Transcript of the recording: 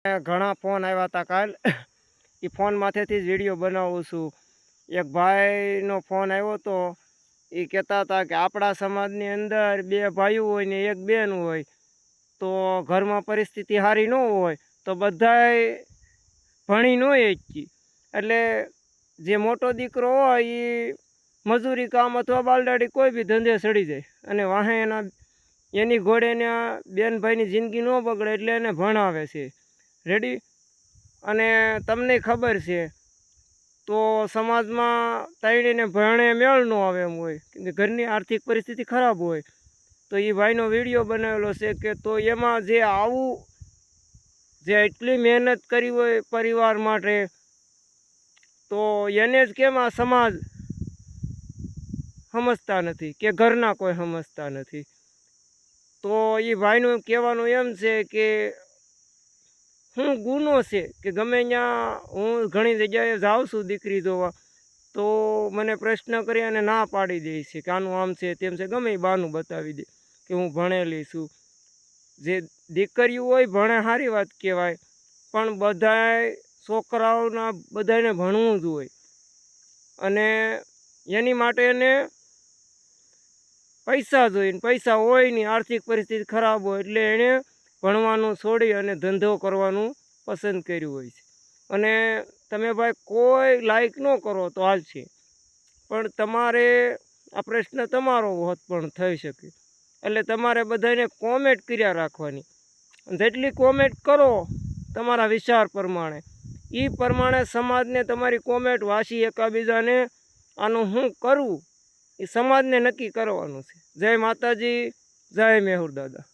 ઘણા ફોન આવ્યા હતા કાલ એ ફોનમાંથી જ વિડીયો બનાવું છું. એક ભાઈનો ફોન આવ્યો તો એ કહેતા હતા કે આપણા સમાજની અંદર 2 ભાઈઓ હોય ને 1 બેન હોય તો ઘરમાં પરિસ્થિતિ સારી ન હોય તો બધાય ભણી ન શકી. એટલે જે મોટો દીકરો હોય એ મજૂરી કામ અથવા બાલદાડી કોઈ બી ધંધે ચડી જાય અને વાહે એની ઘોડે બેનભાઈની જિંદગી ન બગડે એટલે એને ભણાવે છે. રેડી. અને તમને ખબર છે તો સમાજમાં તાઈડીને ભણે મેળ ન આવે એમ હોય કે ઘરની આર્થિક પરિસ્થિતિ ખરાબ હોય તો એ ભાઈનો વિડીયો બનાવેલો છે કે તો એમાં જે આવું જે એટલી મહેનત કરી હોય પરિવાર માટે તો એને જ કેમ આ સમાજ સમજતા નથી કે ઘરના કોઈ સમજતા નથી. તો એ ભાઈનું કહેવાનું એમ છે કે શું ગુનો છે કે ગમે ત્યાં હું ઘણી જગ્યાએ જાઉં છું દીકરી જોવા તો મને પ્રશ્ન કરી અને ના પાડી દે છે કે આનું આમ છે તેમ છે, ગમે એ બહાનું બતાવી દે કે હું ભણેલી છું. જે દીકરીઓ હોય ભણે સારી વાત કહેવાય, પણ બધાય છોકરાઓના બધાને ભણવું જ હોય અને એની માટે એને પૈસા જોઈએ. પૈસા હોય નહીં, આર્થિક પરિસ્થિતિ ખરાબ હોય એટલે એણે ભણવાનું છોડી અને ધંધો કરવાનું પસંદ કર્યું હોય છે. અને તમે ભાઈ કોઈ લાઈક ન કરો તો હાલશે, પણ તમારે આ પ્રશ્ન તમારો હોત પણ થઈ શકે. એટલે તમારે બધાને કોમેન્ટ કર્યા રાખવાની. જેટલી કોમેન્ટ કરો તમારા વિચાર પ્રમાણે એ પ્રમાણે સમાજને તમારી કોમેન્ટ વાંચી એકાબીજાને આનું શું કરવું એ સમાજને નક્કી કરવાનું છે. જય માતાજી, જય મેહુર દાદા.